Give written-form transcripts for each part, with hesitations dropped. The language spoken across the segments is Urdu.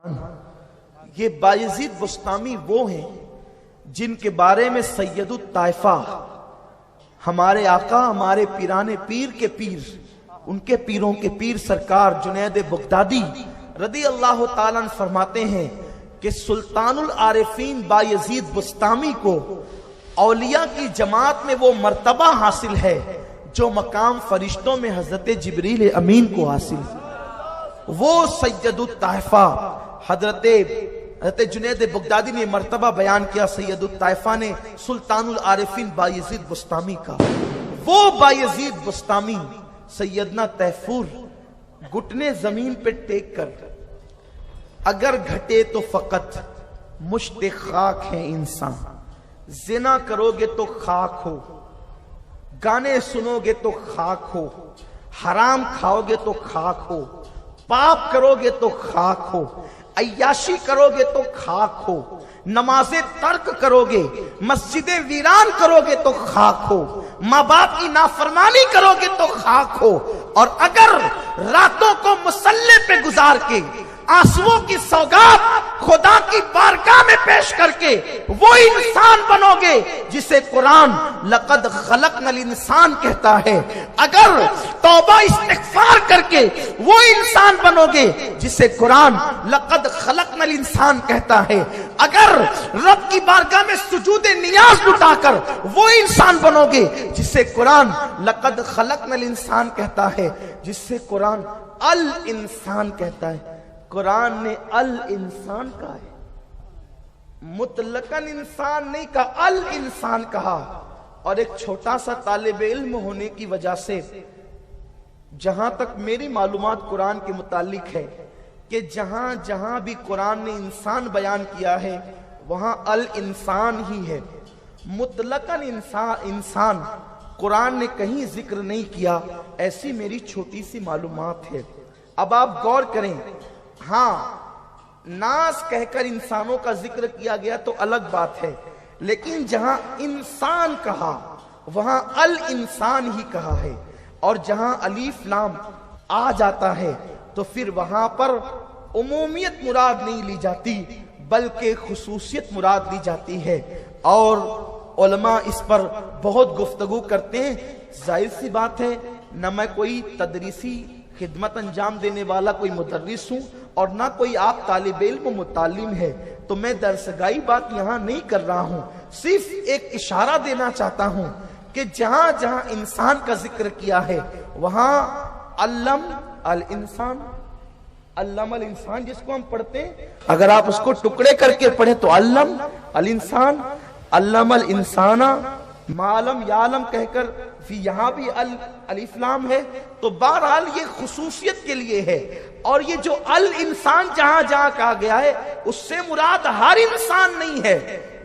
یہ بایزید بستامی وہ ہیں جن کے بارے میں سید الطائفہ ہمارے آقا ہمارے پیران پیر کے پیر ان کے پیروں کے پیر سرکار جنید بغدادی رضی اللہ تعالیٰ عنہ فرماتے ہیں کہ سلطان العارفین بایزید بستامی کو اولیاء کی جماعت میں وہ مرتبہ حاصل ہے جو مقام فرشتوں میں حضرت جبریل امین کو حاصل ہے۔ وہ سید الطائفہ حضرت جنید بغدادی نے مرتبہ بیان کیا سید الطائفہ نے سلطان العارفین بایزید بستامی کا۔ وہ بایزید بستامی سیدنا تیفور گھٹنے زمین پہ ٹیک کر اگر گھٹے تو فقط مشت خاک ہے انسان، زنا کرو گے تو خاک ہو، گانے سنو گے تو خاک ہو، حرام کھاؤ گے تو خاک ہو، پاپ کرو گے تو خاک ہو، عیاشی کرو گے تو خاک ہو، نمازیں ترک کرو گے، مسجدیں ویران کرو گے تو خاک ہو، ماں باپ کی نافرمانی کرو گے تو خاک ہو، اور اگر راتوں کو مصلی پہ گزار کے آنسوؤں کی سوگات خدا کی بارگاہ میں پیش کر کے وہ انسان بنو گے جسے قرآن لقد خلقنا الانسان کہتا ہے، اگر توبہ استغفار کر کے وہ انسان بنو گے جسے قرآن لقد خلقنا الانسان کہتا ہے، اگر رب کی بارگاہ میں سجود نیاز لٹا کر وہ انسان بنو گے جسے قرآن لقد خلقنا الانسان کہتا ہے، جس سے قرآن الانسان کہتا ہے۔ قرآن نے الانسان کہا ہے، مطلقاً انسان نہیں کہا، الانسان کہا۔ اور ایک چھوٹا سا طالب علم ہونے کی وجہ سے جہاں تک میری معلومات قرآن کے متعلق ہے کہ جہاں جہاں بھی قرآن نے انسان بیان کیا ہے وہاں الانسان ہی ہے، مطلقاً انسان قرآن نے کہیں ذکر نہیں کیا، ایسی میری چھوٹی سی معلومات ہے۔ اب آپ غور کریں، ہاں ناس کہہ کر انسانوں کا ذکر کیا گیا تو الگ بات ہے، لیکن جہاں انسان کہا وہاں الانسان ہی کہا ہے، اور جہاں الف لام آ جاتا ہے تو پھر وہاں پر عمومیت مراد نہیں لی جاتی بلکہ خصوصیت مراد لی جاتی ہے، اور علماء اس پر بہت گفتگو کرتے ہیں۔ ظاہر سی بات ہے نہ میں کوئی تدریسی خدمت انجام دینے والا کوئی مدرس ہوں اور نہ کوئی آپ طالب علم و متعلم ہے، تو میں درسگائی بات یہاں نہیں کر رہا ہوں، صرف ایک اشارہ دینا چاہتا ہوں کہ جہاں جہاں انسان کا ذکر کیا ہے وہاں علم الانسان، علم الانسان جس کو ہم پڑھتے ہیں اگر آپ اس کو ٹکڑے کر کے پڑھیں تو علم الانسان، علم الانسان معلم یعلم کہہ کر پھر یہاں بھی الف لام ہے، تو بہرحال یہ خصوصیت کے لیے ہے، اور یہ جو الانسان جہاں جہاں کہا گیا ہے اس سے مراد ہر انسان نہیں ہے۔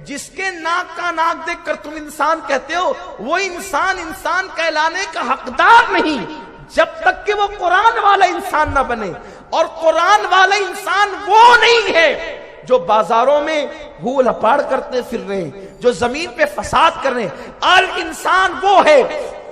جس کے ناک کا ناک دیکھ کر تم انسان کہتے ہو وہ انسان کہلانے کا حقدار نہیں جب تک کہ وہ قرآن والا انسان نہ بنے، اور قرآن والا انسان وہ نہیں ہے جو بازاروں میں ہول ہپاڑ کرتے پھر رہے ہیں، جو زمین پہ فساد کر رہے ہیں۔ الانسان وہ ہے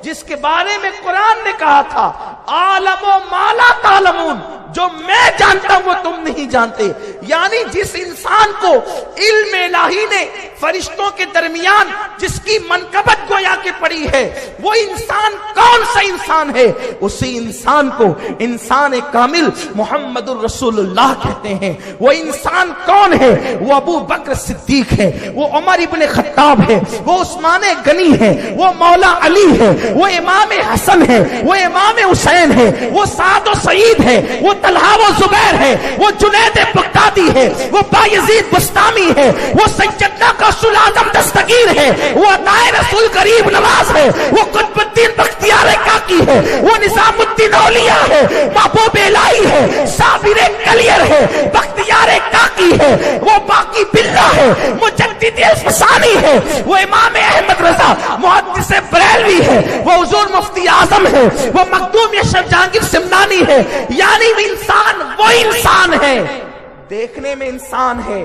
جس کے بارے میں قرآن نے کہا تھا عالم و ما لا تعلمون، جو میں جانتا ہوں وہ تم نہیں جانتے، یعنی جس انسان کو علم الہی نے فرشتوں کے درمیان جس کی منقبت گویا کے پڑی ہے وہ انسان کون سا انسان ہے؟ اسی انسان کو انسان کامل محمد الرسول اللہ کہتے ہیں۔ وہ انسان کون ہے؟ وہ ابو بکر صدیق ہے، وہ عمر ابن خطاب ہے، وہ عثمان غنی ہے، وہ مولا علی ہے، وہ امام حسن ہے، وہ امام حسین ہے، وہ سعد و سعید ہے، وہ طلحہ و زبیر ہے، وہ جنید بغدادی ہے، وہ بایزید بستامی ہے، وہ سیدنا غوث الاعظم دستگیر ہے، وہ عطائے رسول غریب نواز ہے، وہ قطب الدین بختیار کاکی ہے، وہ نظام الدین اولیاء ہے، محبوب الہی ہے، صابر کلیر ہے، بختیار کاکی ہے، وہ باقی باللہ ہے، مجدد الفسانی ہے، وہ امام احمد رضا محدث بریلوی ہے، وہ حضور مفتی اعظم ہے، وہ مخدوم یشرف جہانگیر سمنانی ہے، یعنی انسان وہ انسان ہے، دیکھنے میں انسان ہے۔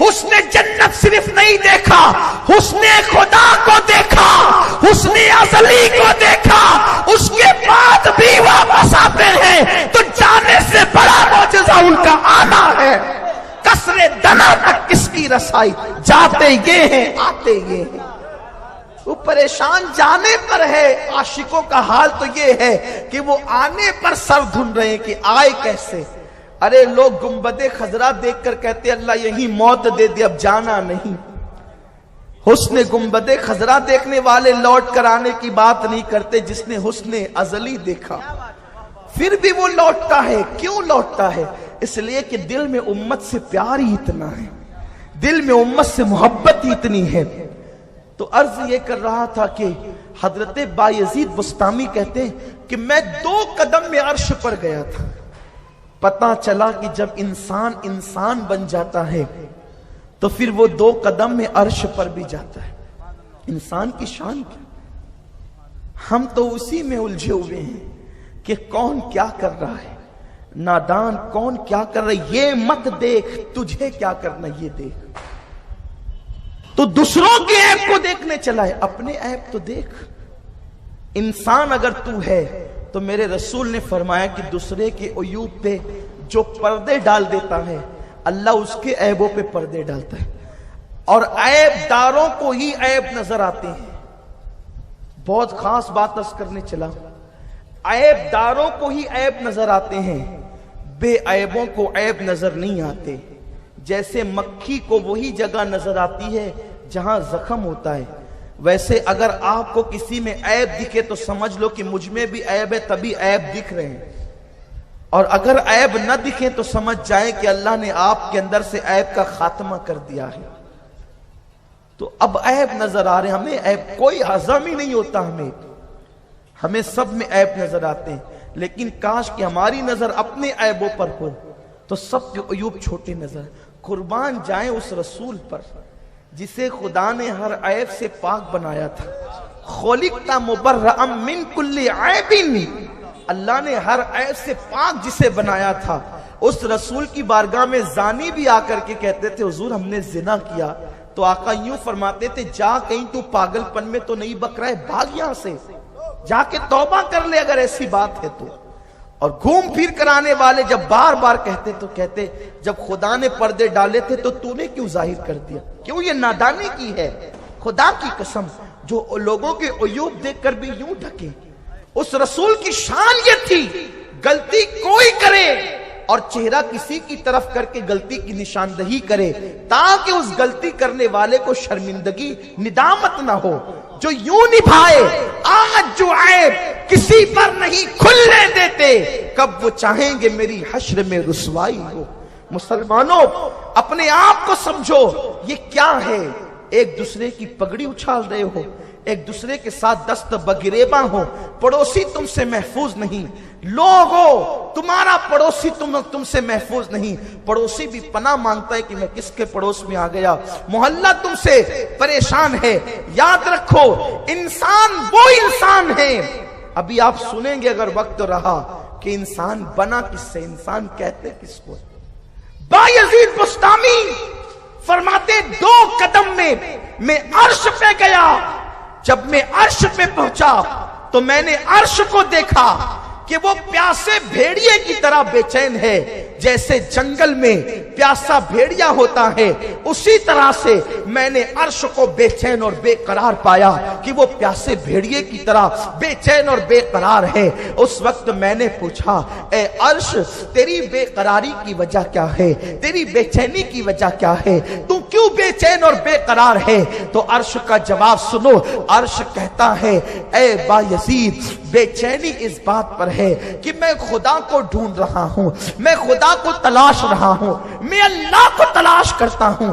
حسن جنت صرف نہیں دیکھا، حسن خدا کو دیکھا، حسن ازلی کو دیکھا، اس کے بعد بھی واپس آتے ہیں تو جانے سے بڑا معجزہ ان کا آنا ہے۔ قصر دنا تک کس کی رسائی، جاتے یہ ہیں آتے یہ ہیں۔ وہ پریشان جانے پر ہے، عاشقوں کا حال تو یہ ہے کہ وہ آنے پر سر دھن رہے ہیں کہ آئے کیسے۔ ارے لوگ گنبد خضرا دیکھ کر کہتے اللہ یہی موت دے دے اب جانا نہیں۔ حسن گنبد خضرا دیکھنے والے لوٹ کر آنے کی بات نہیں کرتے، جس نے حسن ازلی دیکھا پھر بھی وہ لوٹتا ہے۔ کیوں لوٹتا ہے؟ اس لیے کہ دل میں امت سے پیار ہی اتنا ہے، دل میں امت سے محبت ہی اتنی ہے۔ تو عرض یہ کر رہا تھا کہ حضرت بایزید بسطامی کہتے ہیں کہ میں 2 قدم میں عرش پر گیا تھا، پتہ چلا کہ جب انسان انسان بن جاتا ہے تو پھر وہ 2 قدم میں عرش پر بھی جاتا ہے۔ انسان کی شان کیا؟ ہم تو اسی میں الجھے ہوئے ہیں کہ کون کیا کر رہا ہے، نادان کون کیا کر رہا ہے، یہ مت دیکھ تجھے کیا کرنا یہ دیکھ۔ تو دوسروں کے عیب کو دیکھنے چلا ہے، اپنے عیب تو دیکھ۔ انسان اگر تو ہے تو میرے رسول نے فرمایا کہ دوسرے کے عیوب پہ جو پردے ڈال دیتا ہے اللہ اس کے عیبوں پہ پردے ڈالتا ہے، اور عیب داروں کو ہی عیب نظر آتے ہیں۔ بہت خاص بات عرض کرنے چلا، عیب داروں کو ہی عیب نظر آتے ہیں، بے عیبوں کو عیب نظر نہیں آتے۔ جیسے مکھی کو وہی جگہ نظر آتی ہے جہاں زخم ہوتا ہے، ویسے اگر آپ کو کسی میں عیب دکھے تو سمجھ لو کہ مجھ میں بھی عیب ہے، تبھی عیب دکھ رہے ہیں، اور اگر عیب نہ دکھے تو سمجھ جائیں کہ اللہ نے آپ کے اندر سے عیب کا خاتمہ کر دیا ہے۔ تو اب عیب نظر آ رہے ہیں، ہمیں عیب کوئی ہضم ہی نہیں ہوتا، ہمیں سب میں عیب نظر آتے ہیں، لیکن کاش کہ ہماری نظر اپنے عیبوں پر ہو تو سب کے عیوب چھوٹے نظر۔ قربان جائیں اس رسول پر جسے خدا نے ہر عیب سے پاک بنایا تھا۔ خلقت مبرأ من کل عیب، اللہ نے ہر عیب سے پاک جسے بنایا تھا۔ اس رسول کی بارگاہ میں زانی بھی آ کر کے کہتے تھے حضور ہم نے زنا کیا، تو آقا یوں فرماتے تھے جا کہیں تو پاگل پن میں تو نہیں بک رہا ہے، بھاگ یہاں سے، جا کے توبہ کر لے اگر ایسی بات ہے تو۔ اور گھوم پھر کر آنے والے جب بار بار کہتے تو کہتے جب خدا نے پردے ڈالے تھے تو تو نے کیوں ظاہر کر دیا، کیوں یہ نادانی کی ہے؟ خدا کی قسم جو لوگوں کے عیوب دیکھ کر بھی یوں ڈھکے۔ اس رسول کی شان یہ تھی غلطی کوئی کرے اور چہرہ کسی کی طرف کر کے غلطی کی نشاندہی کرے تاکہ اس غلطی کرنے والے کو شرمندگی ندامت نہ ہو، جو یوں نبھائے آج جو عیب کسی پر نہیں کھلنے دیتے، کب وہ چاہیں گے میری حشر میں رسوائی ہو۔ مسلمانوں اپنے آپ کو سمجھو، یہ کیا ہے؟ ایک دوسرے کی پگڑی اچھال رہے ہو، ایک دوسرے کے ساتھ دست بگریباں ہو، پڑوسی تم سے محفوظ نہیں، لوگوں تمہارا پڑوسی تم سے محفوظ نہیں، پڑوسی بھی پناہ مانگتا ہے کہ میں کس کے پڑوس میں آ گیا، محلہ تم سے پریشان ہے۔ یاد رکھو انسان وہ انسان ہے، ابھی آپ سنیں گے اگر وقت رہا کہ انسان بنا کس سے، انسان کہتے کس کو۔ بایزید بسطامی فرماتے 2 قدم میں عرش پہ گیا، جب میں عرش پہ پہنچا تو میں نے عرش کو دیکھا کہ وہ پیاسے بھیڑیے کی طرح بے چین ہے، جیسے جنگل میں پیاسا بھیڑیا ہوتا ہے اسی طرح سے میں نے عرش کو بے چین اور بے قرار پایا کہ وہ پیاسے بھیڑیے کی طرح بے چین اور بے قرار ہے۔ اس وقت میں نے پوچھا اے عرش تیری بے قراری کی وجہ کیا ہے، تیری بے چینی کی وجہ کیا ہے، تو کیوں بے چین اور بے قرار ہے؟ تو عرش کا جواب سنو، عرش کہتا ہے اے بایزید بے چینی اس بات پر ہے کہ میں خدا کو ڈھونڈ رہا ہوں، میں خدا کو تلاش رہا ہوں، میں اللہ کو تلاش کرتا ہوں۔